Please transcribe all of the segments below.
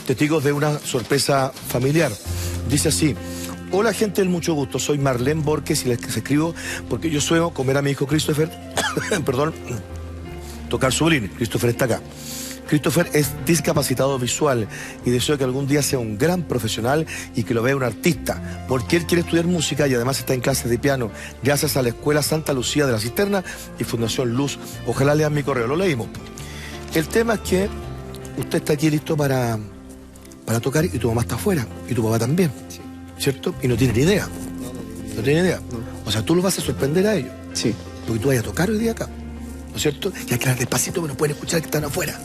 testigos de una sorpresa familiar. Dice así: hola gente del mucho gusto, soy Marlene Borges y les escribo porque yo sueño comer a mi hijo Christopher, perdón, tocar su violín. Christopher está acá. Christopher es discapacitado visual y deseo que algún día sea un gran profesional y que lo vea un artista, porque él quiere estudiar música y además está en clases de piano gracias a la Escuela Santa Lucía de la Cisterna y Fundación Luz. Ojalá lean mi correo, lo leímos. El tema es que usted está aquí listo para tocar y tu mamá está afuera y tu papá también, sí, ¿cierto? Y no tiene ni idea. No tiene ni idea. No. O sea, tú los vas a sorprender a ellos. Sí. Porque tú vayas a tocar hoy día acá, ¿no es cierto? Y hay que hablar despacito que no pueden escuchar que están afuera.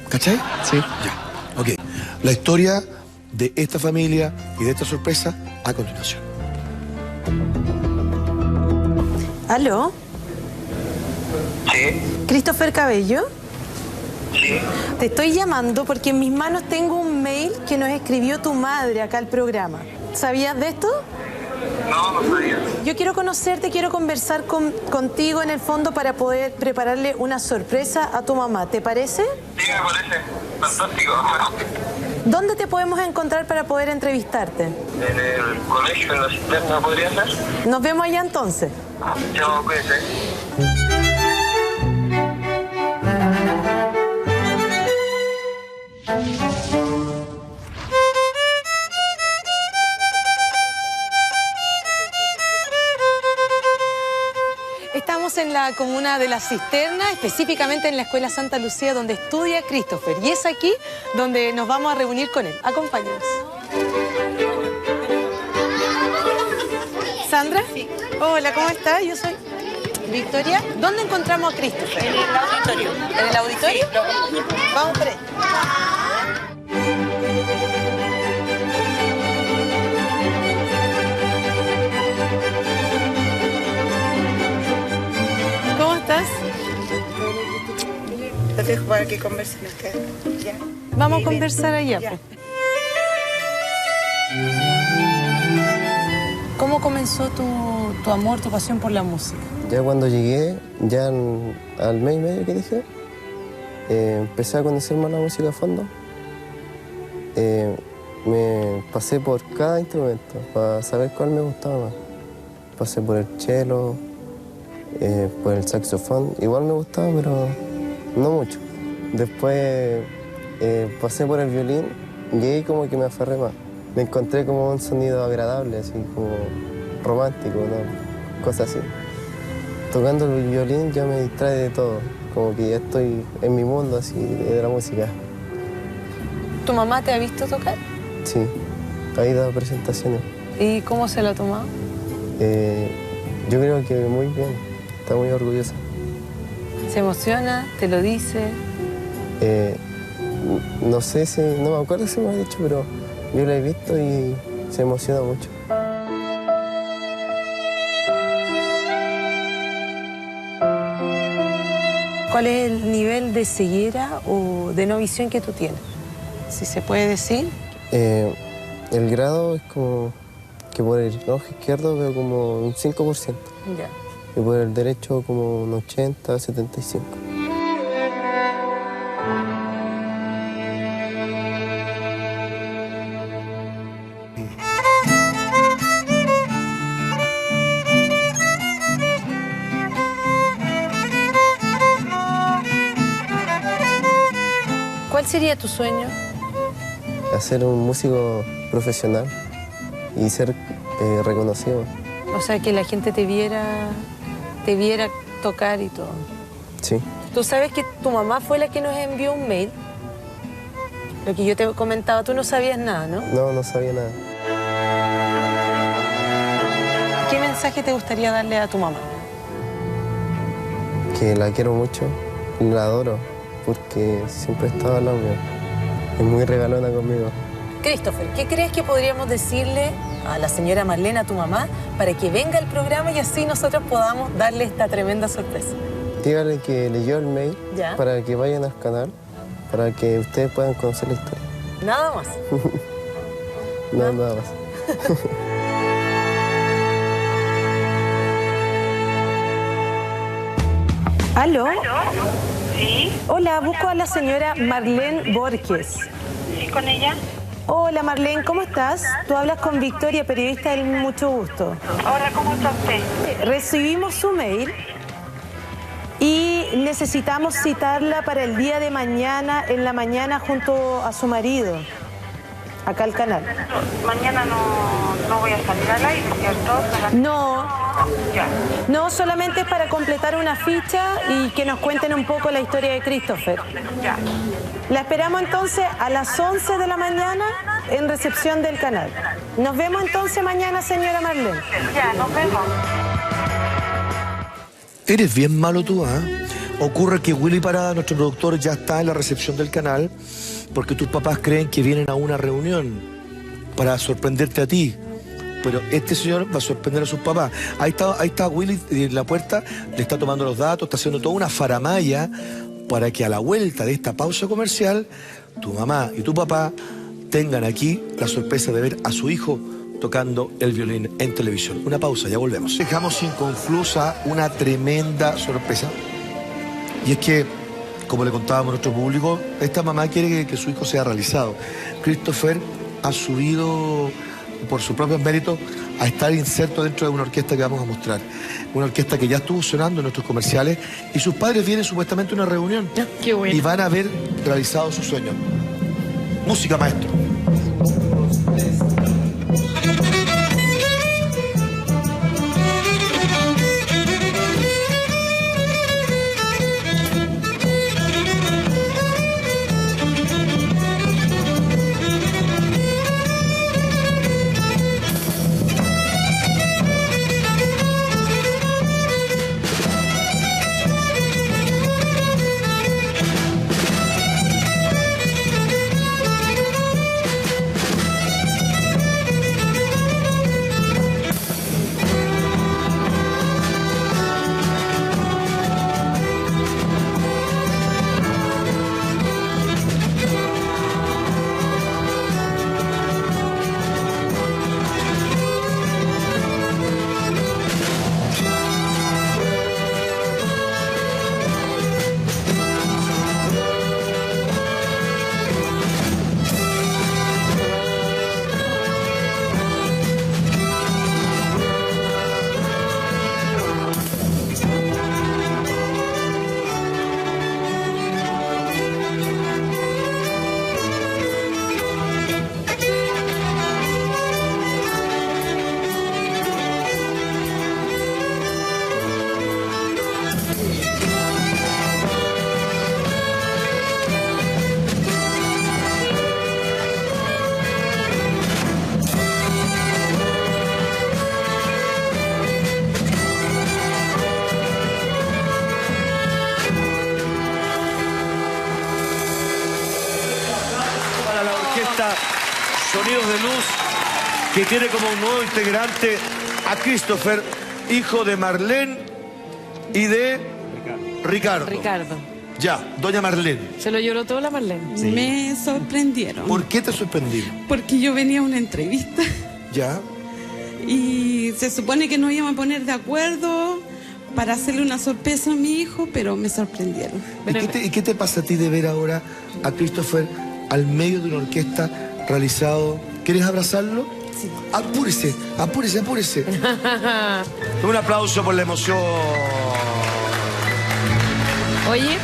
¿Cachai? Sí. Ya. Ok. La historia de esta familia y de esta sorpresa a continuación. ¿Aló? Sí. ¿Christopher Cabello? Sí. Te estoy llamando porque en mis manos tengo un mail que nos escribió tu madre acá al programa. ¿Sabías de esto? No, no sabía. Yo quiero conocerte, quiero conversar contigo en el fondo para poder prepararle una sorpresa a tu mamá. ¿Te parece? Sí, me parece fantástico. ¿Dónde te podemos encontrar para poder entrevistarte? En el colegio, en la cisterna, ¿podría ser? Nos vemos allá entonces. Chao, cuídese. Estamos en la comuna de La Cisterna, específicamente en la Escuela Santa Lucía, donde estudia Christopher. Y es aquí donde nos vamos a reunir con él. Acompáñanos. ¿Sandra? Sí. Hola, ¿cómo estás? Yo soy Victoria. ¿Dónde encontramos a Christopher? En el auditorio. ¿En el auditorio? Sí, Vamos por ahí. ¿Cómo estás? Los dejo para que conversen ustedes. ¿Ya? Vamos a conversar allá. Ya. Pues. ¿Cómo comenzó tu amor, tu pasión por la música? Ya cuando llegué, al mes y medio que dije, empecé a conocer más la música a fondo. Me pasé por cada instrumento para saber cuál me gustaba más. Pasé por el cello, por el saxofón. Igual me gustaba, pero no mucho. Después pasé por el violín y ahí como que me aferré más. Me encontré como un sonido agradable, así como romántico, ¿no? Cosas así. Tocando el violín ya me distrae de todo, como que ya estoy en mi mundo así de la música. ¿Tu mamá te ha visto tocar? Sí, ahí dado presentaciones. ¿Y cómo se lo ha tomado? Yo creo que muy bien, está muy orgullosa. ¿Se emociona? ¿Te lo dice? No sé si, no me acuerdo si me ha dicho, pero yo la he visto y se emociona mucho. ¿Cuál es el nivel de ceguera o de no visión que tú tienes? Si se puede decir. El grado es como que por el ojo izquierdo veo como un 5%. Ya. Y por el derecho como un 80, 75. ¿Cuál sería tu sueño? Ser un músico profesional y ser reconocido. O sea, que la gente te viera tocar y todo. Sí. Tú sabes que tu mamá fue la que nos envió un mail. Lo que yo te comentaba, tú no sabías nada, ¿no? No, no sabía nada. ¿Qué mensaje te gustaría darle a tu mamá? Que la quiero mucho y la adoro porque siempre estaba al lado mío. Es muy regalona conmigo. Christopher, ¿qué crees que podríamos decirle a la señora Marlene, a tu mamá, para que venga al programa y así nosotros podamos darle esta tremenda sorpresa? Dígale que leyó el mail ¿Ya? para que vayan al canal, para que ustedes puedan conocer la historia. Nada más. No, nada más. ¿Aló? ¿Sí? Hola, busco a la señora Marlene Borges. Sí, con ella. Hola Marlene, ¿cómo estás? Tú hablas con Victoria, periodista del Mucho Gusto. Hola, ¿cómo está usted? Recibimos su mail y necesitamos citarla para el día de mañana, en la mañana, junto a su marido, acá al canal. Mañana no voy a salir al aire, ¿cierto? No, Ya. no, solamente es para completar una ficha y que nos cuenten un poco la historia de Christopher. Ya. La esperamos entonces a las 11 de la mañana en recepción del canal. Nos vemos entonces mañana, señora Marlene. Ya, nos vemos. Eres bien malo tú, ¿ah? Ocurre que Willy Parada, nuestro productor, ya está en la recepción del canal porque tus papás creen que vienen a una reunión para sorprenderte a ti. Pero este señor va a sorprender a sus papás. Ahí está Willy en la puerta, le está tomando los datos, está haciendo toda una faramalla para que a la vuelta de esta pausa comercial, tu mamá y tu papá tengan aquí la sorpresa de ver a su hijo tocando el violín en televisión. Una pausa, ya volvemos. Dejamos inconclusa una tremenda sorpresa. Y es que, como le contábamos a nuestro público, esta mamá quiere que su hijo sea realizado. Christopher ha subido, por sus propios méritos, a estar inserto dentro de una orquesta que vamos a mostrar. Una orquesta que ya estuvo sonando en nuestros comerciales y sus padres vienen supuestamente a una reunión. Qué bueno. Y van a ver realizado su sueño. Música, maestro. Sonidos de Luz, que tiene como un nuevo integrante a Christopher, hijo de Marlene y de Ricardo. Ya, doña Marlene. ¿Se lo lloró todo la Marlene? Sí. Me sorprendieron. ¿Por qué te sorprendí? Porque yo venía a una entrevista Ya. y se supone que nos íbamos a poner de acuerdo para hacerle una sorpresa a mi hijo, pero me sorprendieron. ¿Y qué te pasa a ti de ver ahora a Christopher al medio de una orquesta realizado? ¿Quieres abrazarlo? Sí. Apúrese, apúrese, apúrese. Un aplauso por la emoción. Oye,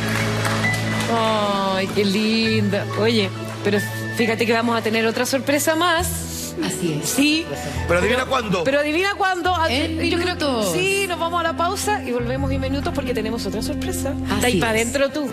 ay, qué linda. Oye, pero fíjate que vamos a tener otra sorpresa más. Así es. Sí. Pero adivina cuándo. Pero adivina cuándo. En Yo creo minutos. que sí, nos vamos a la pausa y volvemos en minutos porque tenemos otra sorpresa. Está ahí Así para es. adentro tú.